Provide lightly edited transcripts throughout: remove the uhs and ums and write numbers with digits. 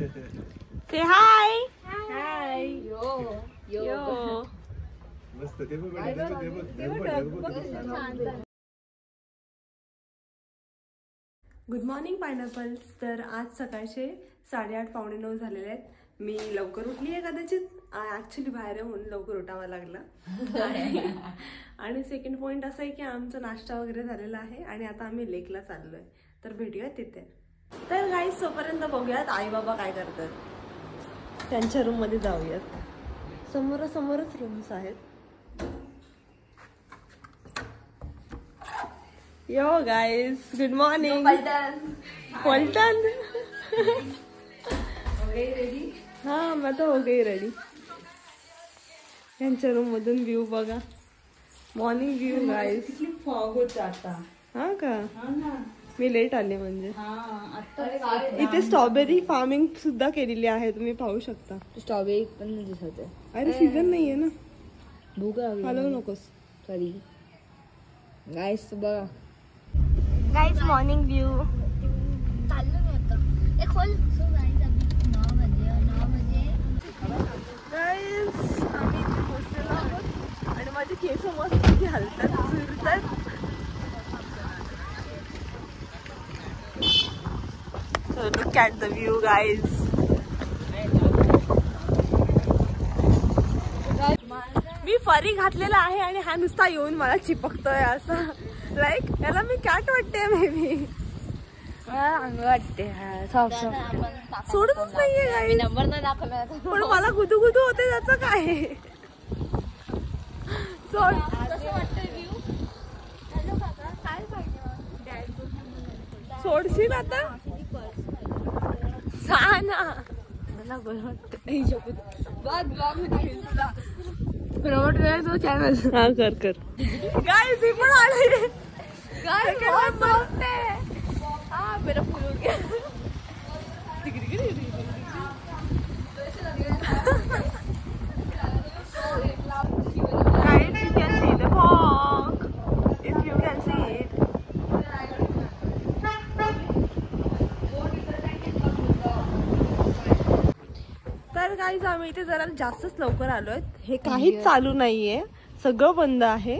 से हाय हाय यो मस्त ते बघ गुड मॉर्निंग पायनॅपल्स. तर आज सकाळचे 8:30 पावणे 9 झालेले आहेत. मी लवकर उठली आहे कदाचित, ॲक्च्युली बाहेर आहे म्हणून लवकर उठावं लागलं. आणि सेकंड पॉईंट असं आहे की आमचा नाश्ता वगैरे झालेला आहे आणि आता आम्ही लेकला चाललो आहे. तर भेटूया तिथे. तर गाईस तोपर्यंत बघूयात आई बाबा काय करतात. त्यांच्या रूममध्ये जाऊयात. समोरासमोरच रूम्स आहेत. Yo guys, good morning. पलटन रेडी? हाँ मैं तो हो गई रेडी. यांच्या रूम मधून व्ह्यू बघा. Morning view guys. किती फॉग होत आता. हा का? हा ना. मी लेट आले म्हणजे. हा आता इथे स्ट्रॉबेरी फार्मिंग सुद्धा केलेली आहे, तुम्ही पाहू शकता. स्ट्रॉबेरी पण दिसत आहे. अरे सीझन नाहीये ना. भूक लागली. हलवू नकोस. Sorry guys. बघा गाइस मॉर्निंग व्यू. चाललो मी आता. खोल. सो गाइस अभी 9 बजे. गाइस आम्ही इथे पोहोचलेलो आहोत आणि माझे केस मस्त हलतात, फिरतात. So look at the view guys. मी फरी घातलेला आहे आणि हा नुसता येऊन मला चिपकतोय असं. लाईक याला मी कॅट वाटते मे बी. अंग वाटते. सोडतच नाहीये गाईस. नंबर नाही दाखवला. पण मला गुदू गुदू होते त्याचं काय. सोड. कसं वाटतंय व्ह्यू? हॅलो काका, काय पाहिजे? सोडशील आता. जा ना. मला बरं वाटतं. प्रमोट करायचो चॅनल. हा कर कर. गाइस ही पण आले. मेरा फुल हो गया. Guys, you can see the fog. If you can see it. तर गाईज आम्ही इथे जरा जास्तच लवकर आलोय. हे काहीच चालू नाहीये, सगळं बंद आहे.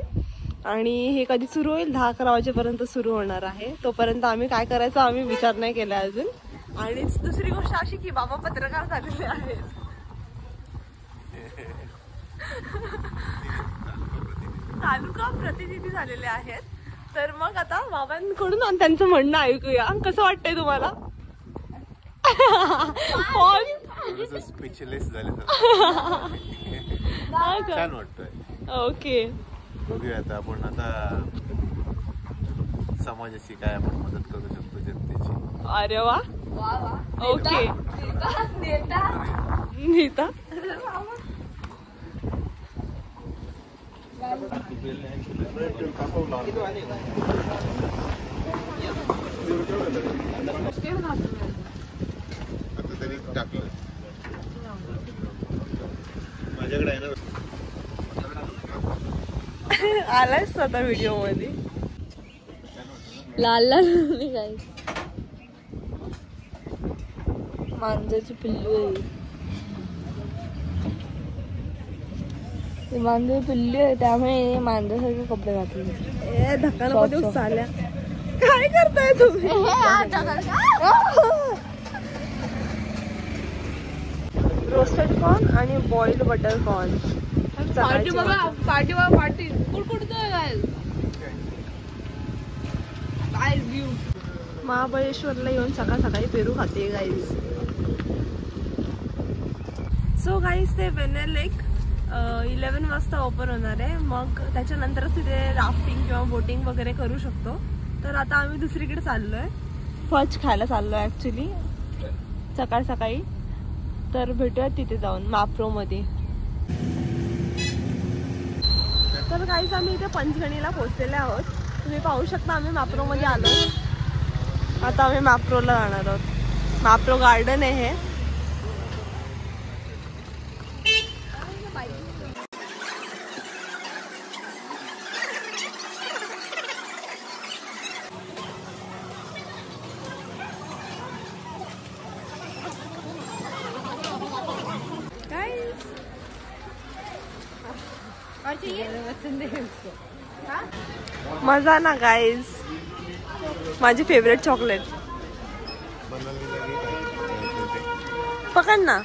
आणि हे कधी सुरू होईल? 10-11 वाजेपर्यंत सुरू होणार आहे. तोपर्यंत आम्ही काय करायचं आम्ही विचार नाही केला अजून. आणि दुसरी गोष्ट अशी की बाबा पत्रकार झालेले आहेत. तालुका प्रतिनिधी झालेले आहेत. तर मग आता बाबांकडून त्यांचं म्हणणं ऐकूया. कसं वाटतंय तुम्हाला? स्पीचलेस झाले. छान वाटतंय. ओके बघूया आता आपण समाजाची काय आपण मदत करू शकतो जनतेची. अरे वा. ओके नीता. आता तरी टाकलं माझ्याकडे आहे ना. आलाय स्वतः व्हिडिओ मध्ये. लाल लाल काय मांजरची पिल्लू आहे. ते मांजर पिल्लू आहे त्यामुळे मांजरासारखे कपडे घातले. धक्कामध्ये चालल्या. काय करताय तुम्ही? रोस्टेड कॉर्न आणि बॉइल्ड बटर कॉर्न. पार्टी बघा. पार्टी कुडकुडतोय काय व्ह्यू. महाबळेश्वरला येऊन सकाळ सकाळी पेरू खाते गाईज. सो गाईज ते वेनेल लेक 11 वाजता ओपन होणार आहे. मग त्याच्यानंतरच तिथे राफ्टिंग किंवा बोटिंग वगैरे करू शकतो. तर आता आम्ही दुसरीकडे चाललोय. फज खायला चाललोय ऍक्च्युली सकाळ सकाळी. तर भेटूया तिथे जाऊन मॅप्रो मध्ये. तर गाईज आम्ही इथे पंचगणीला पोहोचलेले आहोत. तुम्ही पाहू शकता आम्ही मॅप्रो मध्ये आलो. आता आम्ही मॅप्रोला जाणार आहोत. मॅप्रो गार्डन आहे हे. मजा ना गाईज. माझी फेवरेट चॉकलेट. पकड ना.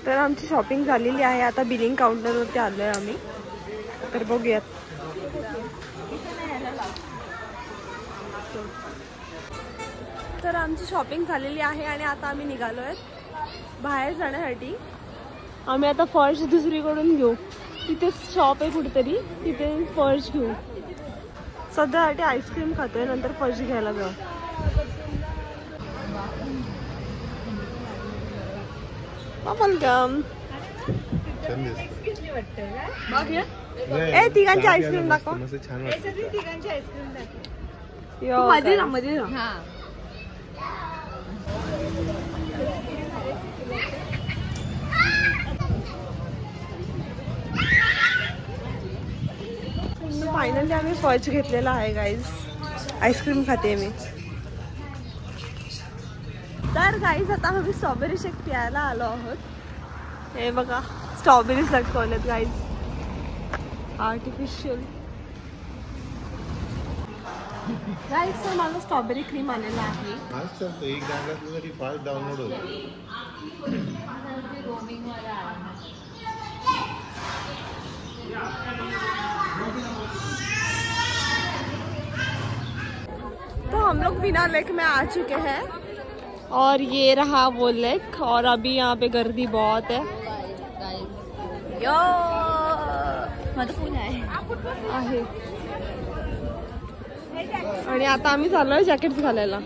तर आमची शॉपिंग झालेली आहे. आता बिलिंग काउंटरवरती आलोय आम्ही. तर बघूयात. तर आमची शॉपिंग झालेली आहे आणि आता आम्ही निघालोय बाहेर जाण्यासाठी. आम्ही आता फर्श दुसरीकडून घेऊ. तिथे शॉप आहे कुठेतरी, तिथे फर्श घेऊ. सध्यासाठी आईस्क्रीम खातोय, नंतर फर्श घ्यायला जाऊ. वेलकम. ए तिघांची आईस्क्रीम दाखव. मध्ये फायनली आम्ही फर्ज घेतलेला आहे गाईज. आईस्क्रीम खाते मी. तर गाईज आता आम्ही स्ट्रॉबेरी शेक प्यायला आलो आहोत. हे बघा स्ट्रॉबेरीज लटकवलेत गाईज, आर्टिफिशियल. गाईज तर मला स्ट्रॉबेरी क्रीम आलेला आहे. तो हम लोग बिना लेक में आ चुके हैं और ये रहा वो लेक. और अभी यहाँ पे गर्दी बहुत है. यो आहे. आणि आता आम्ही चाललोय जॅकेट घालायला.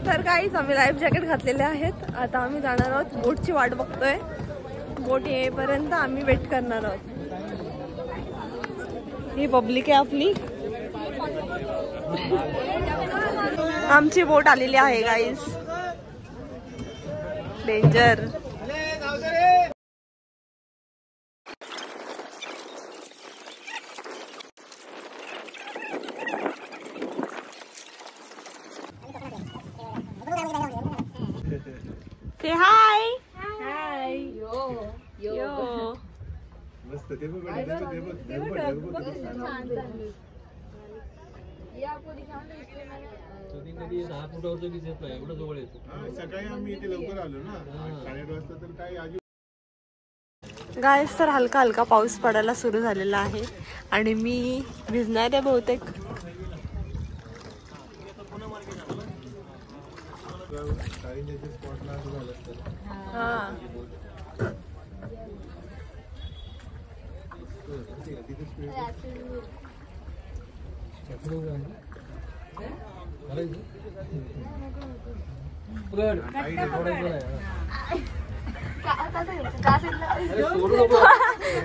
तर काहीच आम्ही लाईफ जॅकेट घातलेले आहेत. आता आम्ही जाणार आहोत. बोटची वाट बघतोय. बोट येईपर्यंत आम्ही वेट करणार आहोत. ही पब्लिक आहे आपली. आमची बोट आलेली आहे guys. Danger. Say hi. Hi. Yo. मस्त. ते बघ. सकाळी आम्ही इथे लवकर आलो ना 8:30 वाजता. तर काय गाईस तर हलका हलका पाऊस पडायला सुरू झालेला आहे आणि मी भिजणार आहे बहुतेक.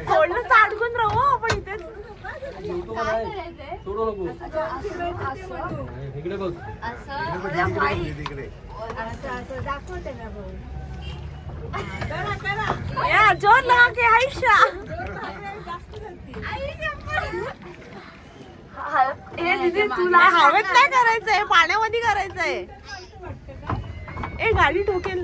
थोडं अडकून राहू आपण इथे. जोर लगा के आयशा. हे दीदी तुला हवेत नाही करायचंय, पाण्यामध्ये करायचंय. ए गाडी ठोकेल.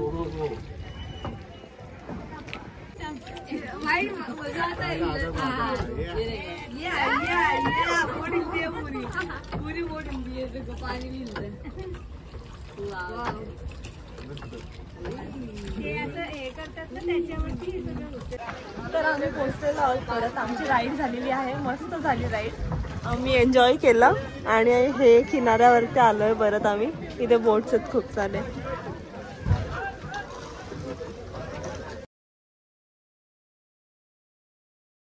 तर आम्ही पोहोचलेलो आहोत परत. आमची राईड झालेली आहे. मस्त झाली राईड. आम्ही एन्जॉय केलं आणि हे किनाऱ्यावरती आलोय परत आम्ही. इथे बोट्स आहेत खूप सारे.